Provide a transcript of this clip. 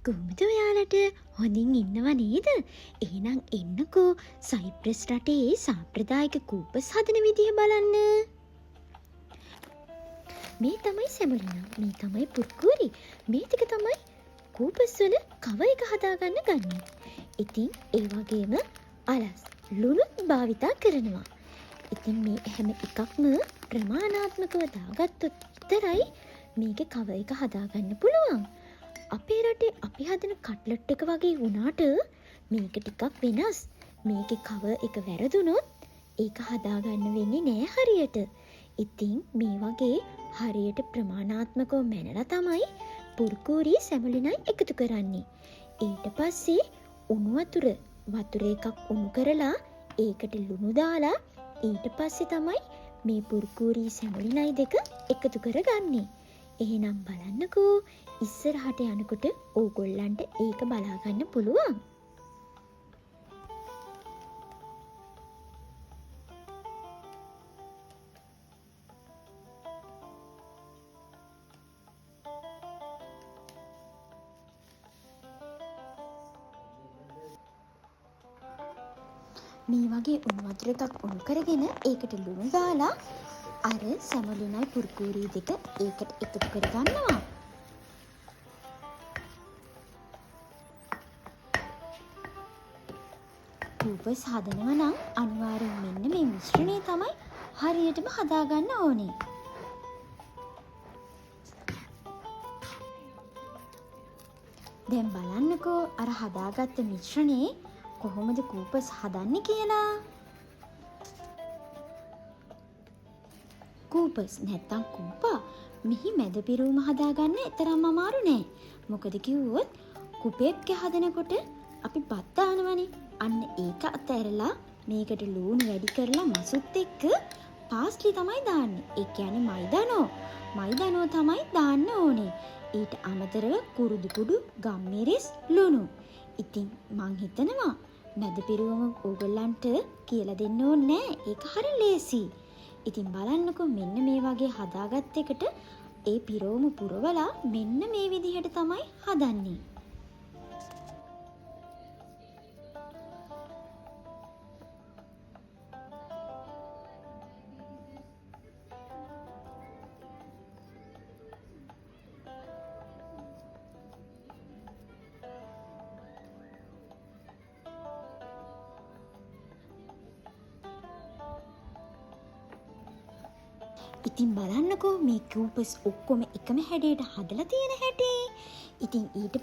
කොහොමද ඔයාලට හොඳින් ඉන්නව නේද? එහෙනම් එන්නකෝ සයිප්‍රස් රටේ සාම්ප්‍රදායික කූපස් හදන විදිහ බලන්න. මේ තමයි සැමොලිනා, මේ තමයි පුර්කූරි, මේ ටික තමයි කූපස් වල කව එක හදාගන්න ගන්නේ. ඉතින් ඒ වගේම අලස් ලුණුත් භාවිතා කරනවා. ඉතින් මේ හැම එකක්ම ප්‍රමාණාත්මකව දාගත්තොත් විතරයි මේකේ කව එක හදාගන්න පුළුවන්. අපේ රටේ අපි හදන කට්ලට් එක වගේ වුණාට මේක ටිකක් වෙනස්. මේකේ කව එක වැරදුනොත් ඒක හදාගන්න වෙන්නේ නෑ හරියට. ඉතින් මේ වගේ හරියට ප්‍රමාණාත්මකව මැනලා තමයි පුර්කූරි සැමොලිනයි එකතු කරන්නේ. ඊට පස්සේ උණු වතුර එකක් උණු කරලා ඒකට ලුණු දාලා ඊට පස්සේ තමයි මේ පුර්කූරි සැමොලිනයි දෙක එකතු කරගන්නේ. එහෙනම් බලන්නකෝ ඉස්සරහට යනකොට ඕගොල්ලන්ට ඒක බලාගන්න පුළුවන්. මේ වගේ උණු වතුර එකක් උණු කරගෙන ඒකට ලුණු දාලා අර සැමොලිනයි පුර්කූරි දෙක ඒකට එකතු කරගන්නවා. කූපස් හදනවා නම් අනිවාර්යෙන් මෙන්න මේ මිශ්‍රණය තමයි හරියටම හදාගන්න ඕනේ. දැන් බලන්නකෝ අර හදාගත්ත මිශ්‍රණේ කොහොමද කූපස් හදන්නේ කියලා. කූපස් නැත්තම් කූපා මෙහි මැද පිරුම හදාගන්න එතරම් අමාරු නෑ. මොකද කිව්වොත් කුපයක් හදනකොට අපි බත් දානවනේ. අන්න ඒක අතහැරලා මේකට ලූණු වැඩි කරලා මසුත් එක්ක පාස්ලි තමයි දාන්නේ. ඒ කියන්නේ මයිදානෝ තමයි දාන්න ඕනේ. ඊට අමතරව කුරුදු කුඩු, ගම්මිරිස්, ලුණු. ඉතින් මං හිතනවා මැද පිරුවම ඕගොල්ලන්ට කියලා දෙන්න ඕනේ නෑ. ඒක හරි ලේසි. ඉතින් බලන්නකෝ මෙන්න මේ වගේ හදාගත් එකට ඒ පිරෝම පුරවලා මෙන්න මේ විදිහට තමයි හදන්නේ. ඉතින් බලන්නකෝ මේ කූපස් ඔක්කොම එකම හැඩයට හදලා තියෙන හැටි. ඉතින් ඊට